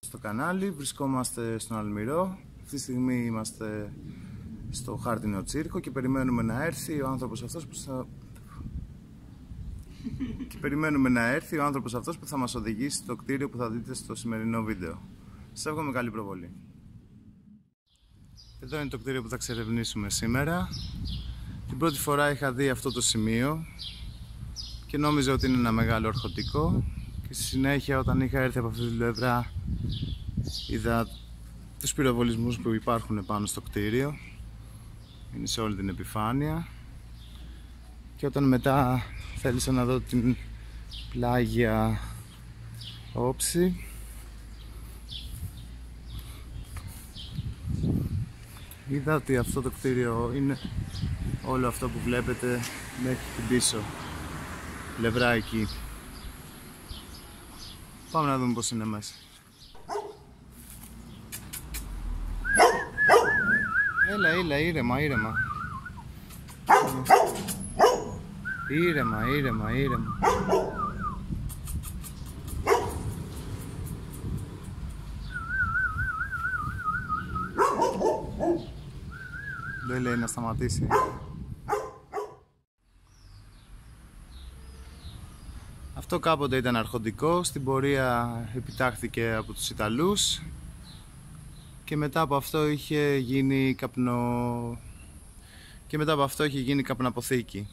Στο κανάλι, βρισκόμαστε στον Αλμυρό. Αυτή τη στιγμή είμαστε στο χάρτινο τσίρκο και περιμένουμε να έρθει ο άνθρωπος αυτός που θα μας οδηγήσει στο κτίριο που θα δείτε στο σημερινό βίντεο. Σας εύχομαι καλή προβολή. Εδώ είναι το κτίριο που θα εξερευνήσουμε σήμερα. Την πρώτη φορά είχα δει αυτό το σημείο και νόμιζα ότι είναι ένα μεγάλο αρχοντικό, και στη συνέχεια όταν είχα έρθει από αυτή την πλευρά είδα τους πυροβολισμούς που υπάρχουν πάνω στο κτίριο. Είναι σε όλη την επιφάνεια, και όταν μετά θέλησα να δω την πλάγια όψη, είδα ότι αυτό το κτίριο είναι όλο αυτό που βλέπετε μέχρι την πίσω πλευρά εκεί. Πάμε να δούμε πως είναι μέσα. Έλα, ήρεμα. Ήρεμα. Δεν λέει να σταματήσει. Αυτό κάποτε ήταν αρχοντικό, στην πορεία επιτάχθηκε από τους Ιταλούς και μετά από αυτό είχε γίνει καπνοαποθήκη.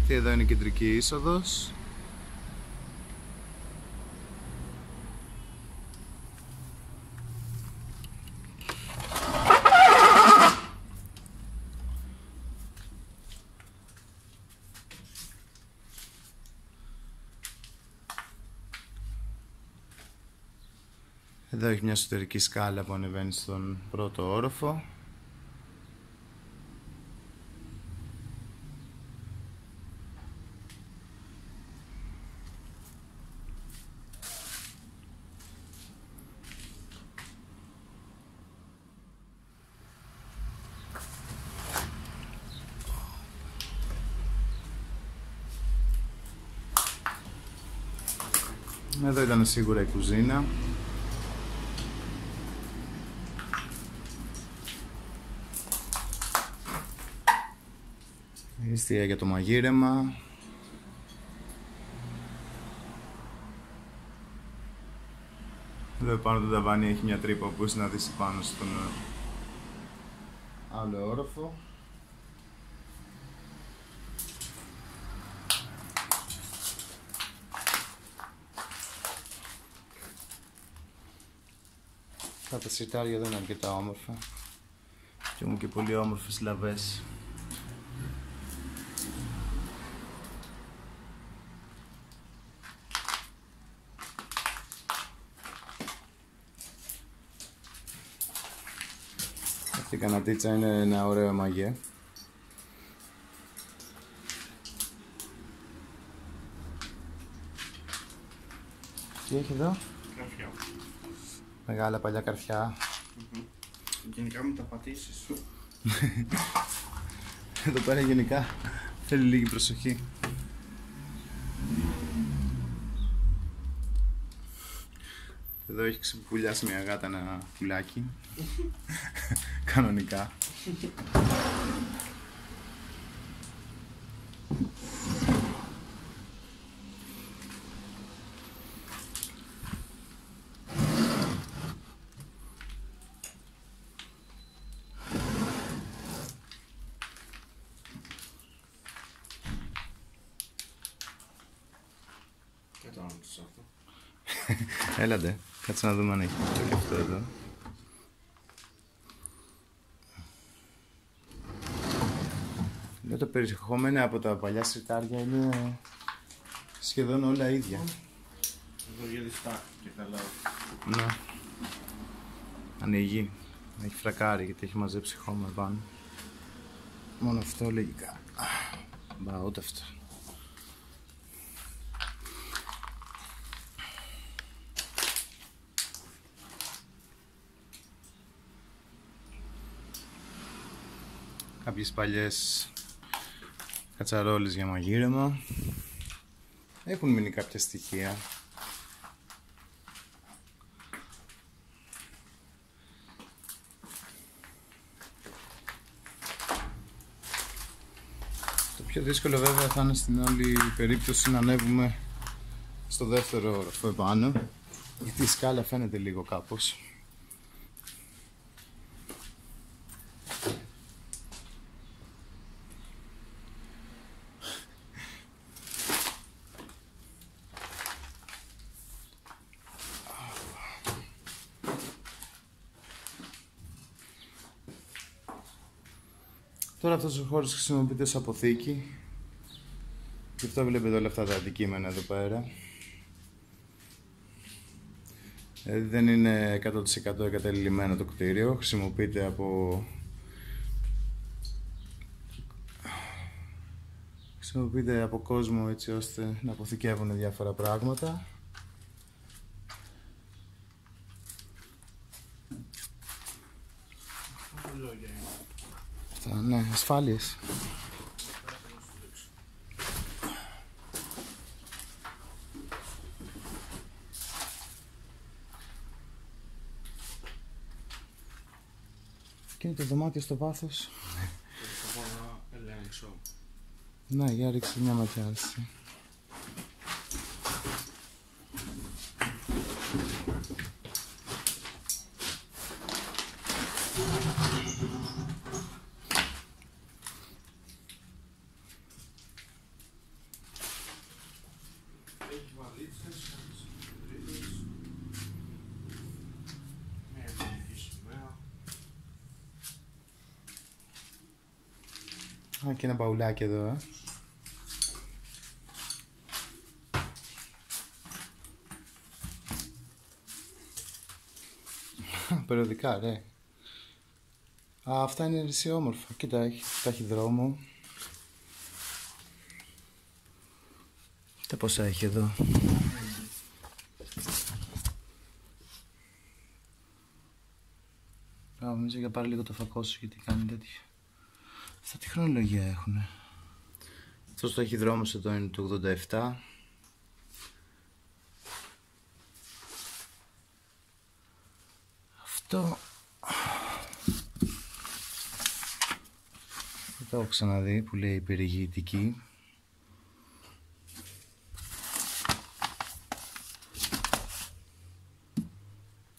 Και εδώ είναι η κεντρική είσοδος. Εδώ έχει μια εσωτερική σκάλα που ανεβαίνει στον πρώτο όροφο. Εδώ ήταν σίγουρα η κουζίνα. Η εστία για το μαγείρεμα. Εδώ πάνω το ταβάνι έχει μια τρύπα που μπορείς να δεις πάνω στον άλλο όροφο. Τα σιρτάρια εδώ είναι αρκετά όμορφα και έχουν και πολύ όμορφες λαβές. Αυτή η κανατίτσα είναι ένα ωραίο μαγέ. Τι έχει εδώ? Καρφιά. Μεγάλα παλιά καρφιά. Γενικά με τα πατήσεις σου. Εδώ πέρα γενικά θέλει λίγη προσοχή. Εδώ έχει ξεπουλιάσει μια γάτα ένα πουλάκι. Κανονικά. Έλατε, κάτσε να δούμε αν έχει και αυτό εδώ. Λέω το περιεχόμενο από τα παλιά σιρτάρια είναι σχεδόν όλα ίδια. Εδώ γυριστά και καλά. Ναι. Ανοίγει. Έχει φρακάρει γιατί έχει μαζέψει χώμα πάνω. Μόνο αυτό λογικά. Μπα, ούτε αυτό. Κάποιες παλιές κατσαρόλες για μαγείρεμα. Έχουν μείνει κάποια στοιχεία. Το πιο δύσκολο βέβαια θα είναι στην όλη περίπτωση να ανέβουμε στο δεύτερο όροφο επάνω, γιατί η σκάλα φαίνεται λίγο κάπως. Τώρα αυτός ο χώρος χρησιμοποιείται ως αποθήκη. Γι' αυτό βλέπετε όλα αυτά τα αντικείμενα εδώ πέρα. Δηλαδή δεν είναι 100% εγκαταλειμμένο το κτίριο. Χρησιμοποιείται από κόσμο έτσι ώστε να αποθηκεύουν διάφορα πράγματα. Αυτά, ναι, ασφάλειες. Και είναι το δωμάτιο στο βάθος. Θα πάω να ελέγξω. Ναι, για ρίξε μια ματιά εσύ. Έχει βαλίτσες, τρίτες, μια ελληνική σημαία. Α, και ένα μπαουλάκι εδώ, Περιοδικά, ρε. Α, αυτά είναι ρησιόμορφα. Κοίτα, έχει ταχυδρόμο. Κοίτα πόσα έχει εδώ. Νομίζω για πάρε λίγο το φακό σου γιατί κάνει τέτοιο. Αυτά τι χρονολογία έχουνε. Αυτός το ταχυδρόμος εδώ είναι το 87. Αυτό δεν το έχω ξαναδεί που λέει περιηγητική.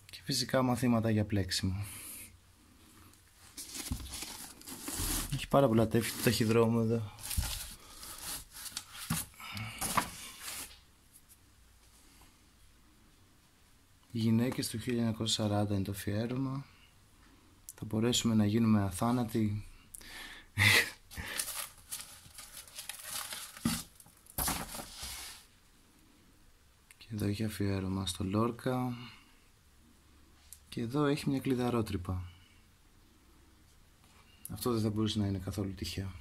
Και φυσικά μαθήματα για πλέξιμο. Έχει πάρα πολλά τεύχη το ταχυδρόμο εδώ. Οι γυναίκες του 1940 είναι το αφιέρωμα. Θα μπορέσουμε να γίνουμε αθάνατοι. Και εδώ έχει αφιέρωμα στο Λόρκα. Και εδώ έχει μια κλειδαρότρυπα. Αυτό δεν θα μπορούσε να είναι καθόλου τυχαίο.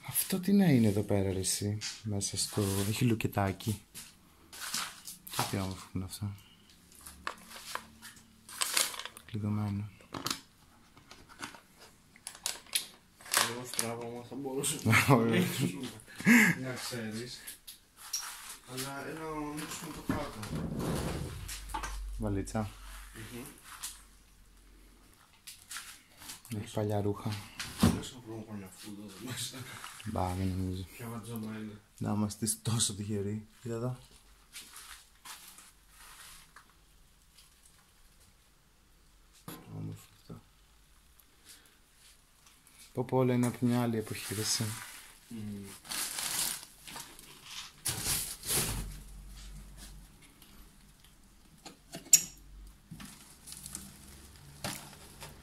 Αυτό τι να είναι εδώ πέρα ρε εσύ, μέσα στο... έχει λουκετάκι. Και τι όμορφο είναι αυτό. Κλειδωμένο. Εγώ στράβωμα θα μπορούσε να ξέρεις. Αλλά έλα να ανοίξουμε το κάτω. βαλίτσα. Έχει παλιά ρούχα. Μέσα να βρούμε καμιά φούτα εδώ μέσα. Μπα, δεν νομίζω. Ποια βατζάμα είναι. Να είμαστε τόσο τυχεροί. Κοίτα εδώ. Όμορφο αυτό. Πω όλα είναι από μια άλλη εποχή, εσύ.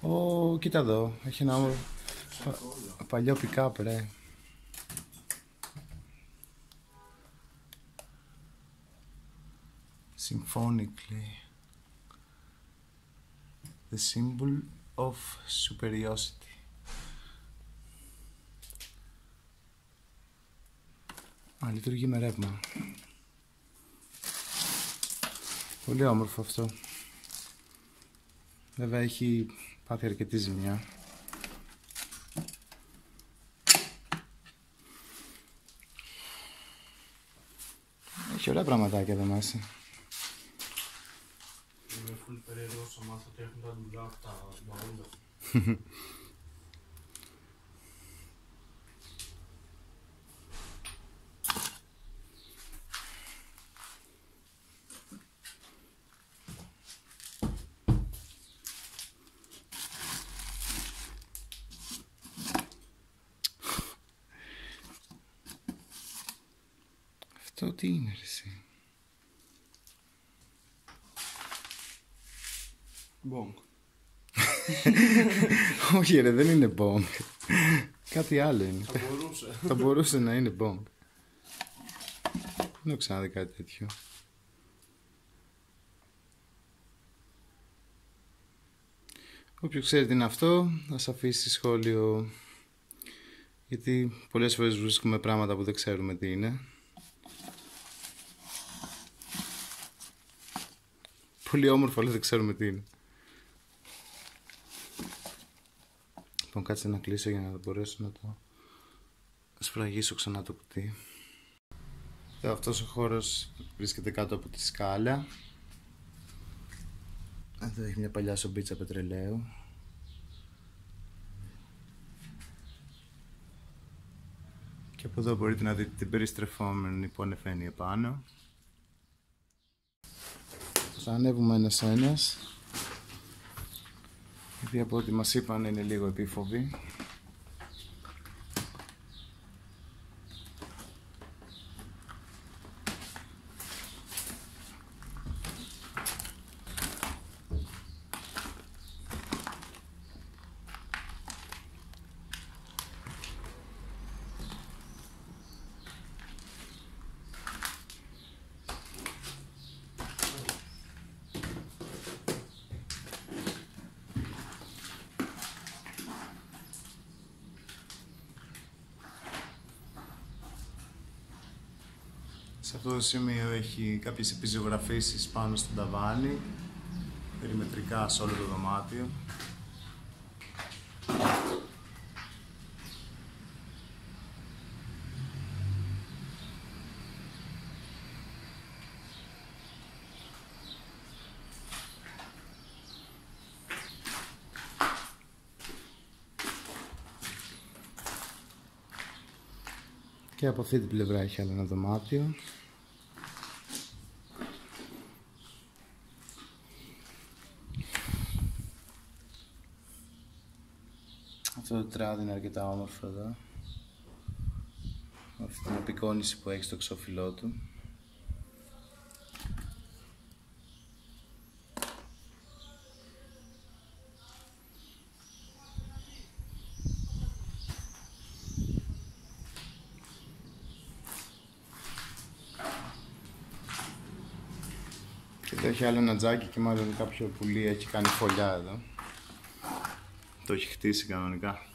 Ω, κοίτα εδώ. Έχει ένα όμορφο παλιό pick-up, ρε. Symphonically. The symbol of superiority. Α, λειτουργεί με ρεύμα. Πολύ όμορφο αυτό. Βέβαια έχει πάθει αρκετή ζημιά. Έχει ωραία πραγματάκια εδώ μέσα. Είμαι φουλ περίεργος να μάθω ότι έχουν τα δουλειά από τα μπαούλα. Αυτό τι είναι, ρε εσύ? Μπονγκ. Όχι ρε, δεν είναι bong. Κάτι άλλο είναι. Θα μπορούσε. Θα μπορούσε να είναι bong. Δεν έχω ξαναδεί κάτι τέτοιο. Όποιος ξέρει τι είναι αυτό, ας αφήσει σχόλιο. Γιατί πολλές φορές βρίσκουμε πράγματα που δεν ξέρουμε τι είναι. Πολύ όμορφο, αλλά δεν ξέρουμε τι είναι. Λοιπόν, κάτσε να κλείσω για να μπορέσω να το σφραγίσω ξανά το κουτί. Αυτός ο χώρος βρίσκεται κάτω από τη σκάλα. Εδώ έχει μια παλιά σομπίτσα πετρελαίου. Και από εδώ μπορείτε να δείτε την περιστρεφόμενη που ανεβαίνει επάνω. Θα ανέβουμε ένας-ένας, γιατί από ό,τι μας είπαν είναι λίγο επίφοβοι. Σε αυτό το σημείο έχει κάποιες επιζωγραφίσεις πάνω στον ταβάνι, περιμετρικά σε όλο το δωμάτιο. Και από αυτή την πλευρά έχει άλλο ένα δωμάτιο. Αυτό το τράδι είναι αρκετά όμορφο εδώ. Αυτή την απεικόνιση που έχει στο εξώφυλλό του. Και εδώ έχει άλλο ένα τζάκι και μάλλον κάποιο πουλί έχει κάνει φωλιά εδώ. Το έχει χτίσει κανονικά.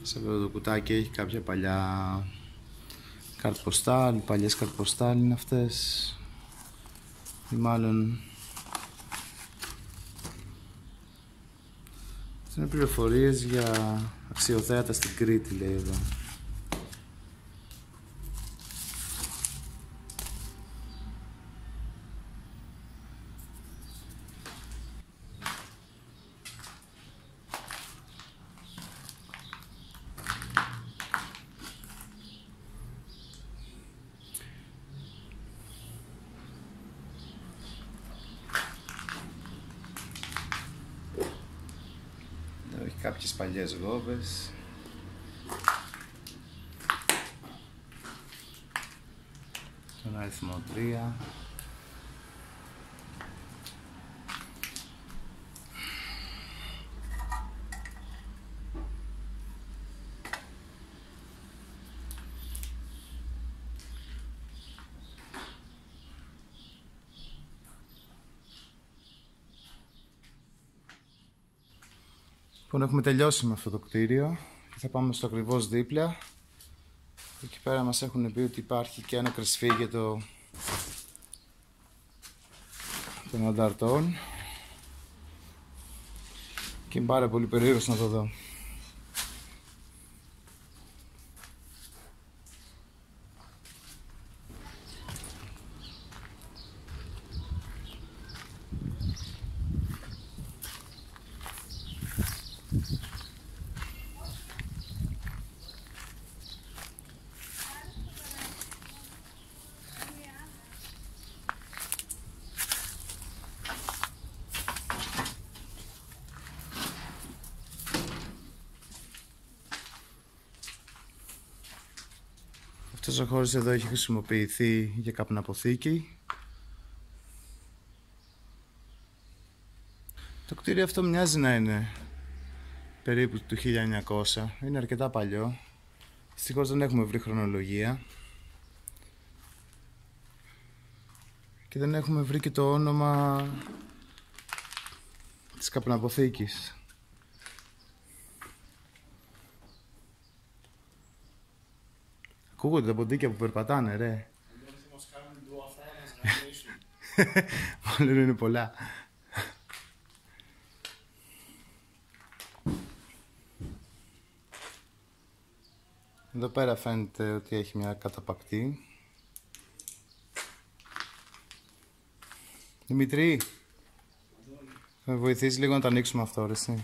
Σε αυτό το κουτάκι έχει κάποια παλιά καρτποστάλ, παλιές καρτποστάλ είναι αυτές. Ή μάλλον Αυτό είναι πληροφορίες για αξιοθέατα στην Κρήτη, λέει εδώ. Εδώ έχει κάποιες παλιές γόβες. Τον αριθμό 3. Λοιπόν, έχουμε τελειώσει με αυτό το κτίριο και θα πάμε στο ακριβώς δίπλα. Εκεί πέρα μας έχουν πει ότι υπάρχει και ένα κρυσφύγετο των ανταρτών και είναι πάρα πολύ περίεργος να το δω. Αυτός ο χώρος εδώ έχει χρησιμοποιηθεί για καπναποθήκη. Το κτίριο αυτό μοιάζει να είναι περίπου του 1900, είναι αρκετά παλιό. Δυστυχώς δεν έχουμε βρει χρονολογία και δεν έχουμε βρει και το όνομα της καπναποθήκης. Ακούγονται τα ποντίκια που περπατάνε, ρε. Μάλλον είναι πολλά. Εδώ πέρα φαίνεται ότι έχει μια καταπακτή. Δημητρή, θα με βοηθήσει λίγο να το ανοίξουμε αυτό, ρε εσύ.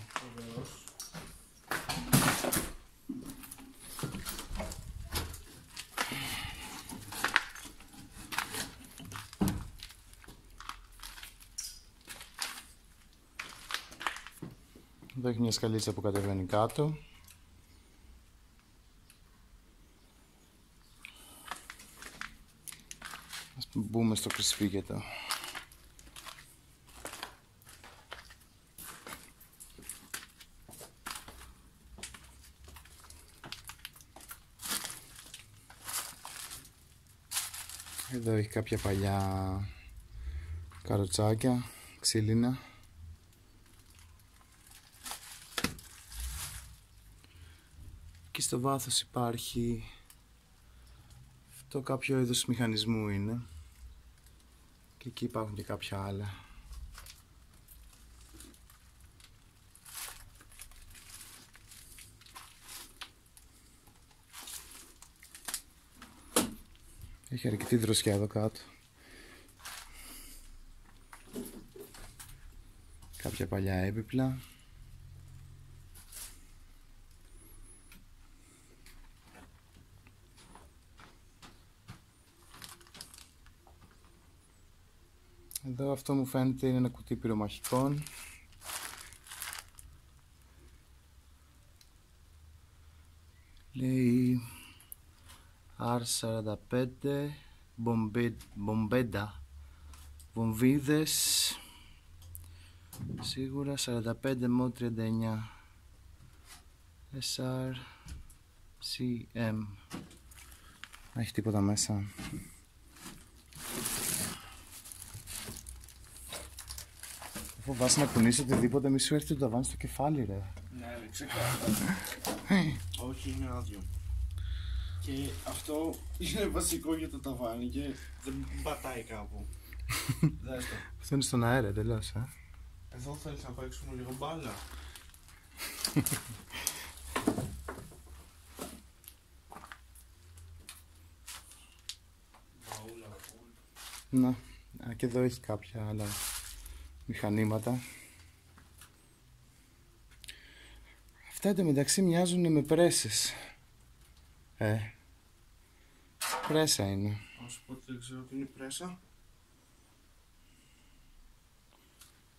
Εδώ έχει μια σκαλίτσα που κατεβαίνει κάτω. Ας μπούμε στο κρυσφύγετο. Εδώ έχει κάποια παλιά καροτσάκια, ξύλινα. Και στο βάθος υπάρχει αυτό, κάποιο είδος μηχανισμού είναι. Και εκεί υπάρχουν και κάποια άλλα. Έχει αρκετή δροσιά εδώ κάτω. Κάποια παλιά έπιπλα. Εδώ αυτό μου φαίνεται είναι ένα κουτί πυρομαχικών. Λέει R45 μπομπέντα, βομβίδες, σίγουρα 45 mod 39 SRCM. Δεν έχει τίποτα μέσα. Φοβάσαι να κουνήσεις οτιδήποτε, μη σου έρθει το ταβάνι στο κεφάλι, ρε. Ναι, ξεκάθαρα. Όχι, είναι άδειο. Και αυτό είναι βασικό για το ταβάνι και δεν πατάει κάπου. Δες το. Αυτό είναι στον αέρα, τελώς, Εδώ θέλεις να παίξουμε λίγο μπάλα. Να, και εδώ έχει κάποια άλλα μηχανήματα. Αυτά εντωμεταξύ μοιάζουν με πρέσες. Πρέσα είναι. Να σου πω ότι δεν ξέρω τι είναι πρέσα.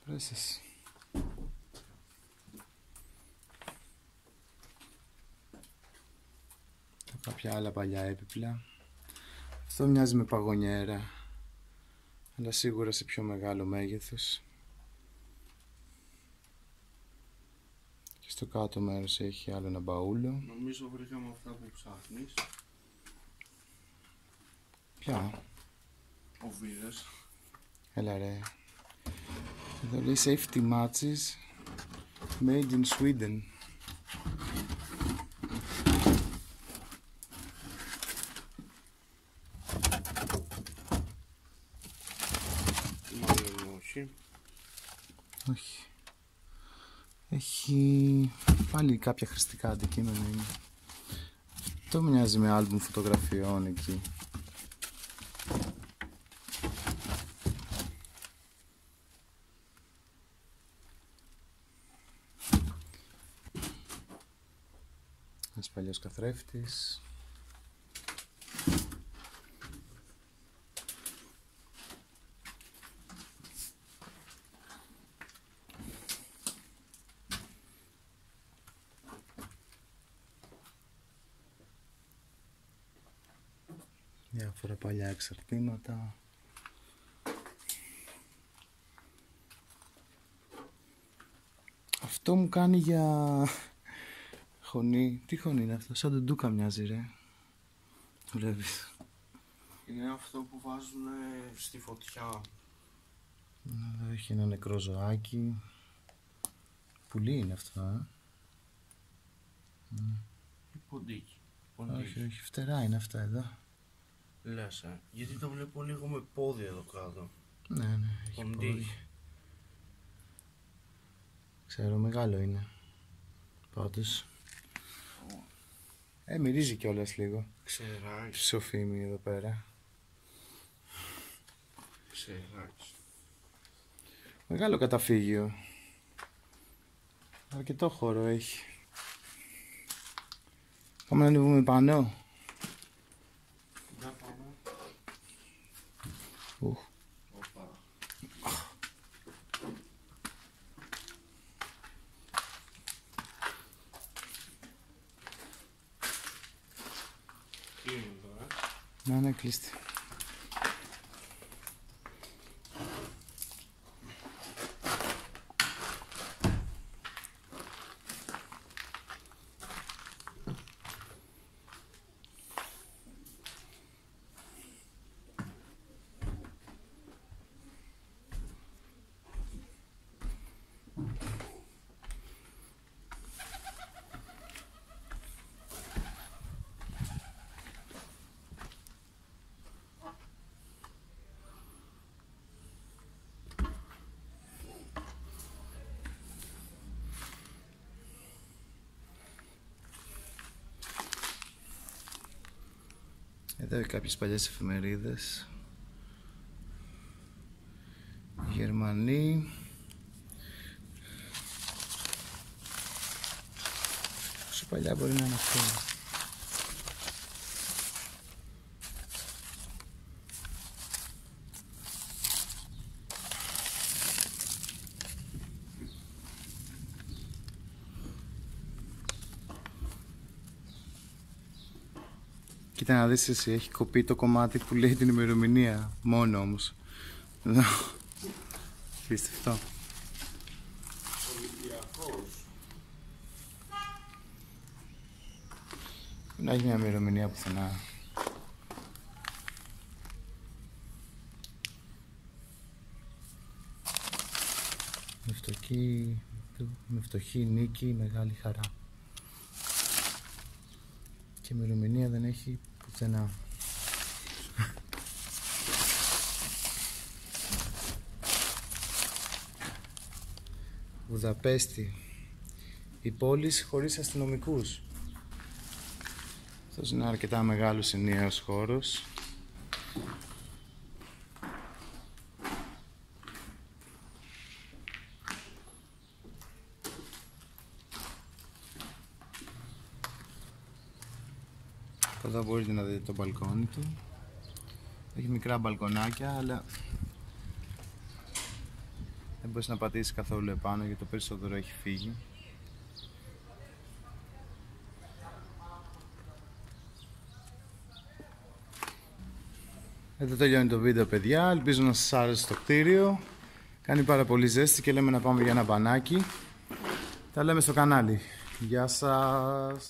Πρέσες. Κάποια άλλα παλιά έπιπλα. Αυτό μοιάζει με παγωνιέρα, αλλά σίγουρα σε πιο μεγάλο μέγεθος. Και στο κάτω μέρος έχει άλλο ένα μπαούλο. Νομίζω βρήκαμε αυτά που ψάχνεις. Ποια? Οβίδες. Έλα ρε. Εδώ λέει safety matches made in Sweden. Όχι. Όχι. Έχει πάλι κάποια χρηστικά αντικείμενα είναι. Αυτό μοιάζει με άλμπουμ φωτογραφιών εκεί. Ένας παλιός καθρέφτης. Διάφορα παλιά εξαρτήματα. Αυτό μου κάνει για χωνή. Τι χωνή είναι αυτό? Σαν τον ντούκα μοιάζει ρε. Βλέπεις. Είναι αυτό που βάζουν στη φωτιά. Εδώ έχει ένα νεκρό ζωάκι. Πουλί είναι αυτό, Ή ποντίκι. Όχι, όχι, φτερά είναι αυτά εδώ. Λες, γιατί το βλέπω λίγο με πόδι εδώ κάτω. Ναι, έχει πόδι. Ξέρω, μεγάλο είναι. Πάντως. Μυρίζει κιόλας λίγο. Ξεράκι. Ψοφίμι εδώ πέρα. Ξεράκι. Μεγάλο καταφύγιο. Αρκετό χώρο έχει. Πάμε να ανεβούμε πάνω. Για πάμε. Οπα. Τι είναι εδώ, Να, κλείστη. Εδώ έχει κάποιες παλιές εφημερίδες. Γερμανοί. Πόσο παλιά μπορεί να είναι αυτό? Κοίτα να δεις εσύ, έχει κοπεί το κομμάτι που λέει την ημερομηνία, μόνο όμως. Εδώ. Απίστευτο. Ολυμπιακός. Να έχει μια ημερομηνία πουθενά. Με φτωχή νίκη, μεγάλη χαρά. Και ημερομηνία δεν έχει πουθενά. Βουδαπέστη, η πόλη χωρίς αστυνομικούς. Αυτός είναι αρκετά μεγάλος ενιαίος χώρος. Εδώ μπορείτε να δείτε το μπαλκόνι του. Έχει μικρά μπαλκονάκια, αλλά δεν μπορείς να πατήσεις καθόλου επάνω γιατί το περισσότερο έχει φύγει. Εδώ τελειώνει το βίντεο, παιδιά. Ελπίζω να σας άρεσε το κτίριο. Κάνει πάρα πολύ ζέστη και λέμε να πάμε για ένα μπανάκι. Τα λέμε στο κανάλι. Γεια σας!